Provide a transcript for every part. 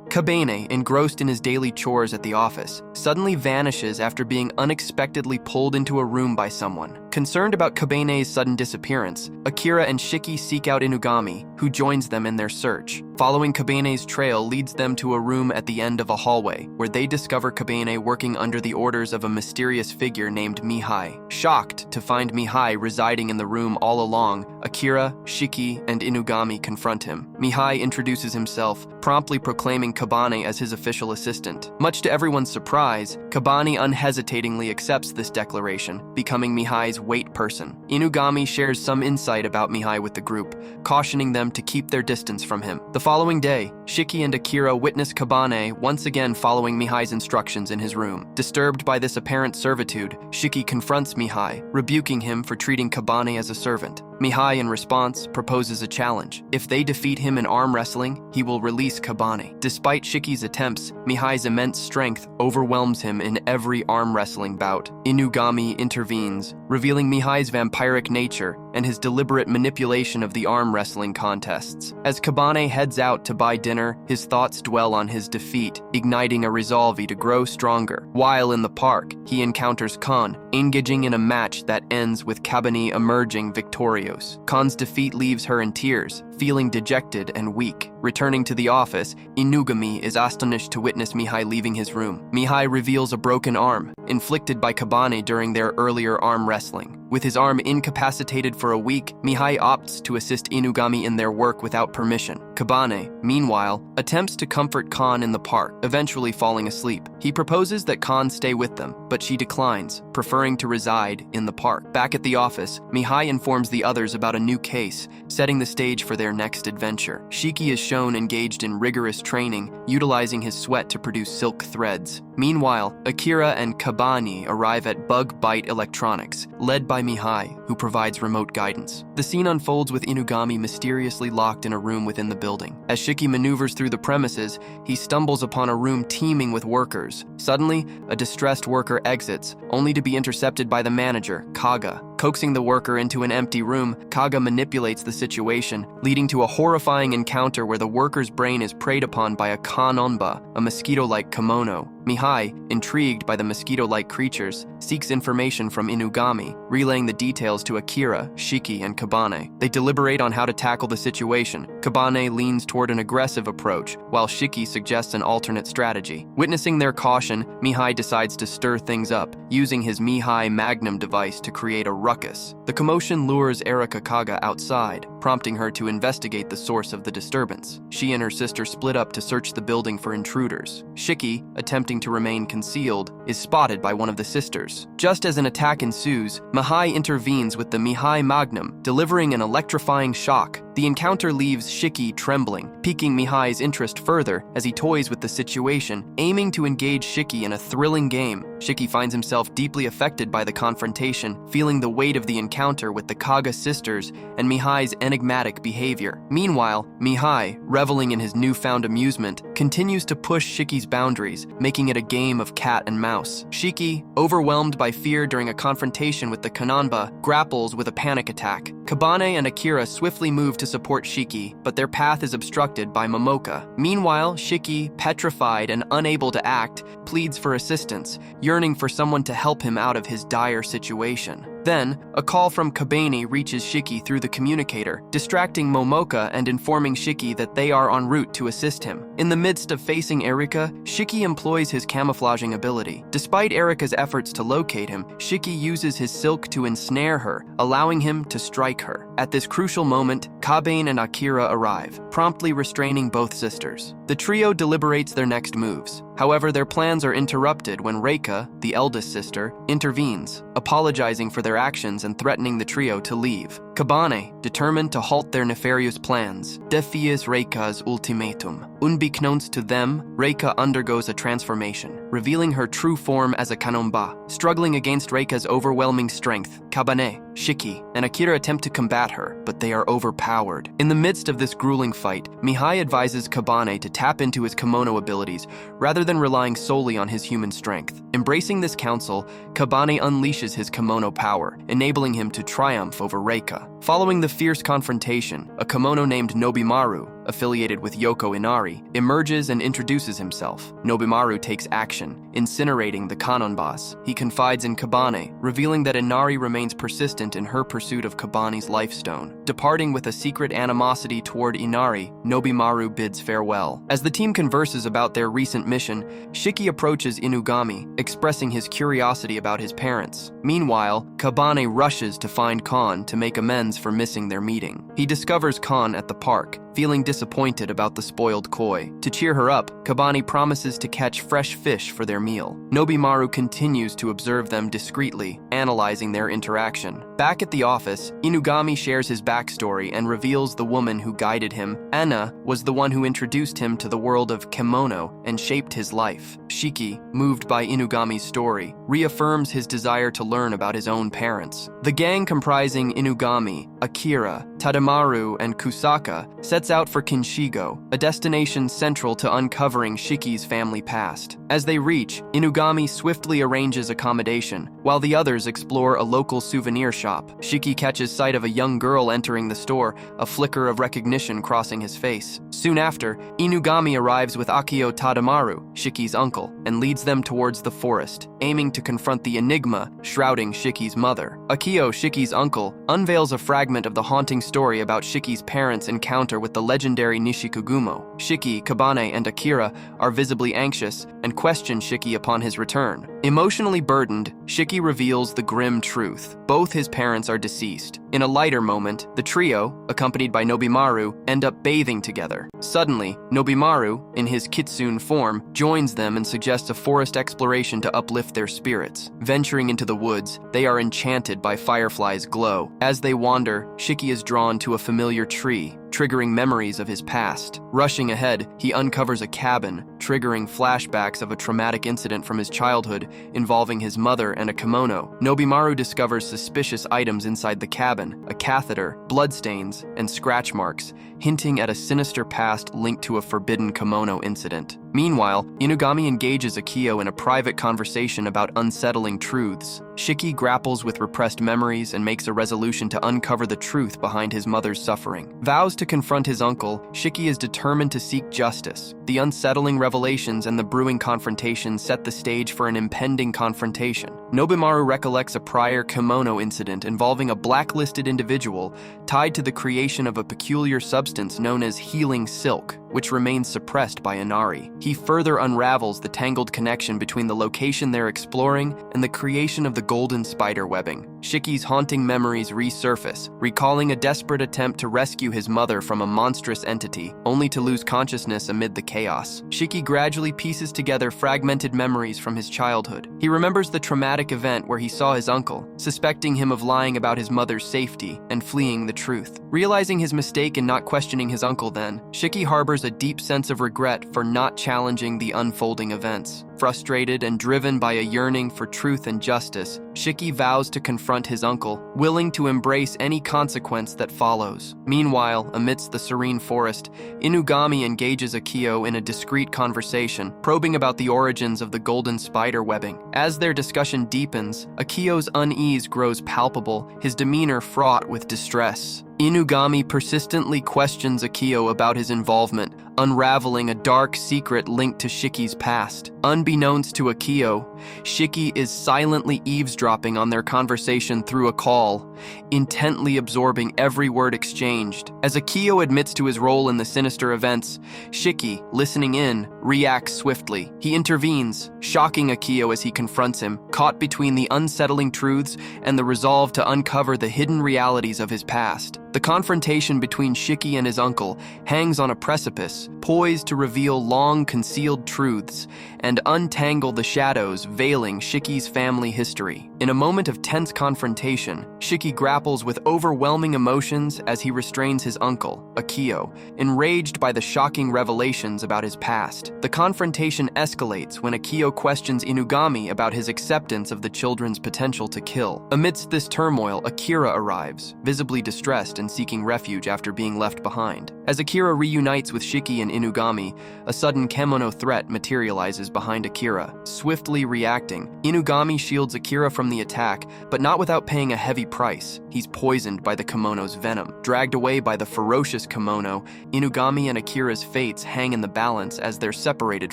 Kabane, engrossed in his daily chores at the office, suddenly vanishes after being unexpectedly pulled into a room by someone. Concerned about Kabane's sudden disappearance, Akira and Shiki seek out Inugami, who joins them in their search. Following Kabane's trail leads them to a room at the end of a hallway, where they discover Kabane working under the orders of a mysterious figure named Mihai. Shocked to find Mihai residing in the room all along, Akira, Shiki, and Inugami confront him. Mihai introduces himself, promptly proclaiming Kabane as his official assistant. Much to everyone's surprise, Kabane unhesitatingly accepts this declaration, becoming Mihai's wait person. Inugami shares some insight about Mihai with the group, cautioning them to keep their distance from him. The following day, Shiki and Akira witness Kabane once again following Mihai's instructions in his room. Disturbed by this apparent servitude, Shiki confronts Mihai, rebuking him for treating Kabane as a servant. Mihai, in response, proposes a challenge. If they defeat him in arm wrestling, he will release Kabane. Despite Shiki's attempts, Mihai's immense strength overwhelms him in every arm wrestling bout. Inugami intervenes, revealing Mihai's vampiric nature and his deliberate manipulation of the arm wrestling contests. As Kabane heads out to buy dinner, his thoughts dwell on his defeat, igniting a resolve to grow stronger. While in the park, he encounters Khan, engaging in a match that ends with Kabane emerging victorious. Khan's defeat leaves her in tears, feeling dejected and weak. Returning to the office, Inugami is astonished to witness Mihai leaving his room. Mihai reveals a broken arm, inflicted by Kabane during their earlier arm wrestling. With his arm incapacitated for a week, Mihai opts to assist Inugami in their work without permission. Kabane, meanwhile, attempts to comfort Khan in the park, eventually falling asleep. He proposes that Khan stay with them, but she declines, preferring to reside in the park. Back at the office, Mihai informs the others about a new case, setting the stage for their next adventure. Shiki is shown engaged in rigorous training, utilizing his sweat to produce silk threads. Meanwhile, Akira and Kabane arrive at Bug Bite Electronics, led by Mihai, who provides remote guidance. The scene unfolds with Inugami mysteriously locked in a room within the building. As Shiki maneuvers through the premises, he stumbles upon a room teeming with workers. Suddenly, a distressed worker exits, only to be intercepted by the manager, Kaga. Coaxing the worker into an empty room, Kaga manipulates the situation, leading to a horrifying encounter where the worker's brain is preyed upon by a kanonba, a mosquito-like kimono. Mihai, intrigued by the mosquito-like creatures, seeks information from Inugami, relaying the details to Akira, Shiki, and Kabane. They deliberate on how to tackle the situation. Kabane leans toward an aggressive approach, while Shiki suggests an alternate strategy. Witnessing their caution, Mihai decides to stir things up, using his Mihai Magnum device to create a ruckus. The commotion lures Erika Kaga outside, prompting her to investigate the source of the disturbance. She and her sister split up to search the building for intruders. Shiki, attempting to remain concealed, is spotted by one of the sisters. Just as an attack ensues, Mihai intervenes with the Mihai Magnum, delivering an electrifying shock. The encounter leaves Shiki trembling, piquing Mihai's interest further as he toys with the situation, aiming to engage Shiki in a thrilling game. Shiki finds himself deeply affected by the confrontation, feeling the weight of the encounter with the Kaga sisters and Mihai's enigmatic behavior. Meanwhile, Mihai, reveling in his newfound amusement, continues to push Shiki's boundaries, making it a game of cat and mouse. Shiki, overwhelmed by fear during a confrontation with the Kananba, grapples with a panic attack. Kabane and Akira swiftly move to support Shiki, but their path is obstructed by Momoka. Meanwhile, Shiki, petrified and unable to act, pleads for assistance, yearning for someone to help him out of his dire situation. Then, a call from Kabane reaches Shiki through the communicator, distracting Momoka and informing Shiki that they are en route to assist him. In the midst of facing Erika, Shiki employs his camouflaging ability. Despite Erika's efforts to locate him, Shiki uses his silk to ensnare her, allowing him to strike her. At this crucial moment, Kabane and Akira arrive, promptly restraining both sisters. The trio deliberates their next moves. However, their plans are interrupted when Reika, the eldest sister, intervenes, apologizing for their actions and threatening the trio to leave. Kabane, determined to halt their nefarious plans, defies Reika's ultimatum. Unbeknownst to them, Reika undergoes a transformation, revealing her true form as a Kanonba. Struggling against Reika's overwhelming strength, Kabane, Shiki, and Akira attempt to combat her, but they are overpowered. In the midst of this grueling fight, Mihai advises Kabane to tap into his kimono abilities rather than relying solely on his human strength. Embracing this counsel, Kabane unleashes his kimono power, enabling him to triumph over Reika. Following the fierce confrontation, a kimono named Nobimaru, affiliated with Yoko Inari, emerges and introduces himself. Nobimaru takes action, incinerating the Kanon boss. He confides in Kabane, revealing that Inari remains persistent in her pursuit of Kabane's life stone. Departing with a secret animosity toward Inari, Nobimaru bids farewell. As the team converses about their recent mission, Shiki approaches Inugami, expressing his curiosity about his parents. Meanwhile, Kabane rushes to find Kon to make amends for missing their meeting. He discovers Kon at the park, feeling disappointed about the spoiled koi. To cheer her up, Kabane promises to catch fresh fish for their meal. Nobimaru continues to observe them discreetly, analyzing their interaction. Back at the office, Inugami shares his backstory and reveals the woman who guided him, Anna, was the one who introduced him to the world of kimono and shaped his life. Shiki, moved by Inugami's story, reaffirms his desire to learn about his own parents. The gang comprising Inugami, Akira, Tadamaru, and Kusaka sets out for Kinshigo, a destination central to uncovering Shiki's family past. As they reach, Inugami swiftly arranges accommodation, while the others explore a local souvenir shop. Shiki catches sight of a young girl entering the store, a flicker of recognition crossing his face. Soon after, Inugami arrives with Akio Tadamaru, Shiki's uncle, and leads them towards the forest, aiming to confront the enigma shrouding Shiki's mother. Akio, Shiki's uncle, unveils a fragment of the haunting story about Shiki's parents' encounter with the legendary Nishikugumo. Shiki, Kabane, and Akira are visibly anxious and question Shiki upon his return. Emotionally burdened, Shiki reveals the grim truth. Both his parents are deceased. In a lighter moment, the trio, accompanied by Nobimaru, end up bathing together. Suddenly, Nobimaru, in his kitsune form, joins them and suggests a forest exploration to uplift their spirits. Venturing into the woods, they are enchanted by Firefly's glow. As they wander, Shiki is drawn to a familiar tree, triggering memories of his past. Rushing ahead, he uncovers a cabin, triggering flashbacks of a traumatic incident from his childhood involving his mother and a kimono. Nobimaru discovers suspicious items inside the cabin, a catheter, bloodstains, and scratch marks, hinting at a sinister past linked to a forbidden kimono incident. Meanwhile, Inugami engages Akio in a private conversation about unsettling truths. Shiki grapples with repressed memories and makes a resolution to uncover the truth behind his mother's suffering. Vows to confront his uncle, Shiki is determined to seek justice. The unsettling revelations and the brewing confrontation set the stage for an impending confrontation. Nobimaru recollects a prior kimono incident involving a blacklisted individual tied to the creation of a peculiar substance known as healing silk, which remains suppressed by Inari. He further unravels the tangled connection between the location they're exploring and the creation of the golden spider webbing. Shiki's haunting memories resurface, recalling a desperate attempt to rescue his mother from a monstrous entity, only to lose consciousness amid the chaos. Shiki gradually pieces together fragmented memories from his childhood. He remembers the traumatic event where he saw his uncle, suspecting him of lying about his mother's safety and fleeing the truth. Realizing his mistake in not questioning his uncle then, Shiki harbors a deep sense of regret for not challenging the unfolding events. Frustrated and driven by a yearning for truth and justice, Shiki vows to confront his uncle, willing to embrace any consequence that follows. Meanwhile, amidst the serene forest, Inugami engages Akio in a discreet conversation, probing about the origins of the golden spider webbing. As their discussion deepens, Akio's unease grows palpable, his demeanor fraught with distress. Inugami persistently questions Akio about his involvement, unraveling a dark secret linked to Shiki's past. Unbeknownst to Akio, Shiki is silently eavesdropping on their conversation through a call, intently absorbing every word exchanged. As Akio admits to his role in the sinister events, Shiki, listening in, reacts swiftly. He intervenes, shocking Akio as he confronts him, caught between the unsettling truths and the resolve to uncover the hidden realities of his past. The confrontation between Shiki and his uncle hangs on a precipice, poised to reveal long-concealed truths and untangle the shadows veiling Shiki's family history. In a moment of tense confrontation, Shiki grapples with overwhelming emotions as he restrains his uncle, Akio, enraged by the shocking revelations about his past. The confrontation escalates when Akio questions Inugami about his acceptance of the children's potential to kill. Amidst this turmoil, Akira arrives, visibly distressed and seeking refuge after being left behind. As Akira reunites with Shiki and Inugami, a sudden kemono threat materializes behind Akira. Swiftly reacting, Inugami shields Akira from the attack, but not without paying a heavy price. He's poisoned by the kimono's venom. Dragged away by the ferocious kimono, Inugami and Akira's fates hang in the balance as they're separated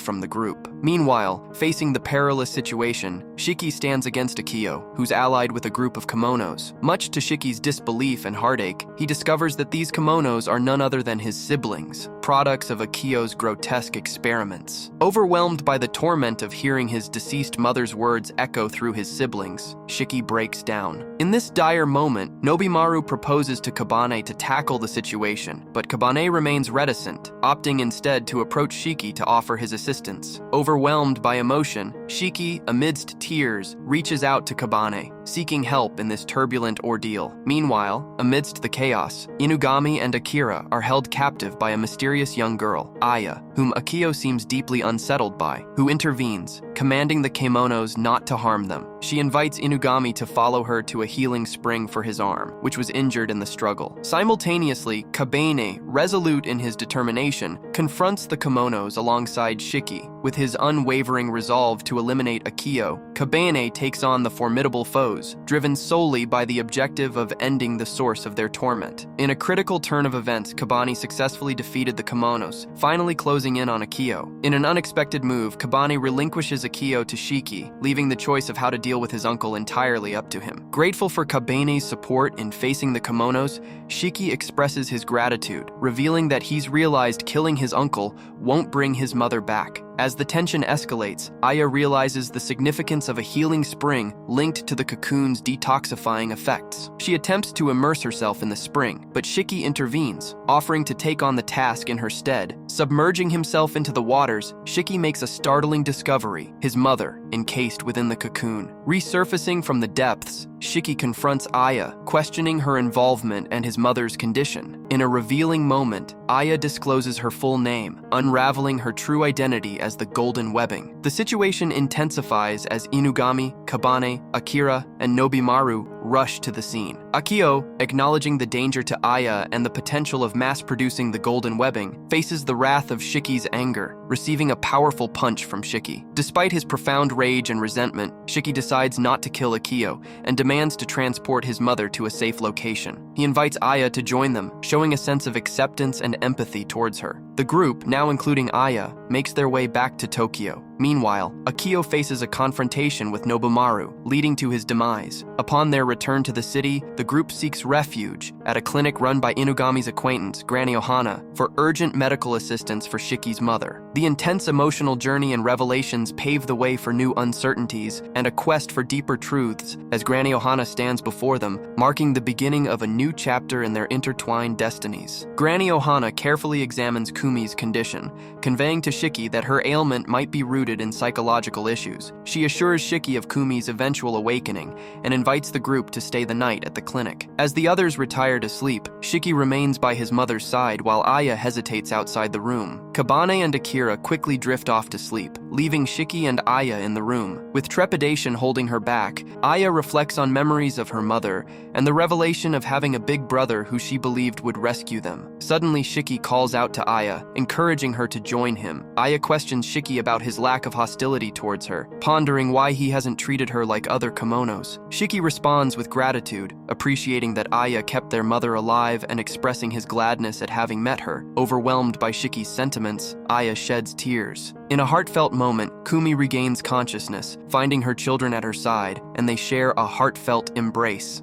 from the group. Meanwhile, facing the perilous situation, Shiki stands against Akio, who's allied with a group of kimonos. Much to Shiki's disbelief and heartache, he discovers that these kimonos are none other than his siblings, products of Akio's grotesque experiments. Overwhelmed by the torment of hearing his deceased mother's words echo through his siblings, Shiki breaks down. In this dire moment, Nobimaru proposes to Kabane to tackle the situation, but Kabane remains reticent, opting instead to approach Shiki to offer his assistance. Overwhelmed by emotion, Shiki, amidst tears, reaches out to Kabane, seeking help in this turbulent ordeal. Meanwhile, amidst the chaos, Inugami and Akira are held captive by a mysterious young girl, Aya, whom Akio seems deeply unsettled by, who intervenes, commanding the kimonos not to harm them. She invites Inugami to follow her to a healing spring for his arm, which was injured in the struggle. Simultaneously, Kabane, resolute in his determination, confronts the kimonos alongside Shiki. With his unwavering resolve to eliminate Akio, Kabane takes on the formidable foes, driven solely by the objective of ending the source of their torment. In a critical turn of events, Kabane successfully defeated the kimonos, finally closing in on Akio. In an unexpected move, Kabane relinquishes Akio to Shiki, leaving the choice of how to deal with his uncle entirely up to him. Grateful for Kabane's support in facing the kimonos, Shiki expresses his gratitude, revealing that he's realized killing his uncle won't bring his mother back. As the tension escalates, Aya realizes the significance of a healing spring linked to the cocoon's detoxifying effects. She attempts to immerse herself in the spring, but Shiki intervenes, offering to take on the task in her stead. Submerging himself into the waters, Shiki makes a startling discovery: his mother, encased within the cocoon. Resurfacing from the depths, Shiki confronts Aya, questioning her involvement and his mother's condition. In a revealing moment, Aya discloses her full name, unraveling her true identity as the Golden Webbing. The situation intensifies as Inugami, Kabane, Akira, and Nobimaru rush to the scene. Akio, acknowledging the danger to Aya and the potential of mass-producing the Golden Webbing, faces the wrath of Shiki's anger, receiving a powerful punch from Shiki. Despite his profound rage and resentment, Shiki decides not to kill Akio and demands to transport his mother to a safe location. He invites Aya to join them, showing a sense of acceptance and empathy towards her. The group, now including Aya, makes their way back to Tokyo. Meanwhile, Akio faces a confrontation with Nobimaru, leading to his demise. Upon their return to the city, the group seeks refuge at a clinic run by Inugami's acquaintance, Granny Ohana, for urgent medical assistance for Shiki's mother. The intense emotional journey and revelations pave the way for new uncertainties and a quest for deeper truths as Granny Ohana stands before them, marking the beginning of a new chapter in their intertwined destinies. Granny Ohana carefully examines Kumi's condition, conveying to Shiki that her ailment might be rooted in psychological issues. She assures Shiki of Kumi's eventual awakening and invites the group to stay the night at the clinic. As the others retire to sleep, Shiki remains by his mother's side while Aya hesitates outside the room. Kabane and Akira quickly drift off to sleep, leaving Shiki and Aya in the room. With trepidation holding her back, Aya reflects on memories of her mother and the revelation of having a big brother who she believed would rescue them. Suddenly, Shiki calls out to Aya, encouraging her to join him. Aya questions Shiki about his lack of hostility towards her, pondering why he hasn't treated her like other kimonos. Shiki responds with gratitude, appreciating that Aya kept their mother alive and expressing his gladness at having met her. Overwhelmed by Shiki's sentiments, Aya sheds tears. In a heartfelt moment, Kumi regains consciousness, finding her children at her side, and they share a heartfelt embrace.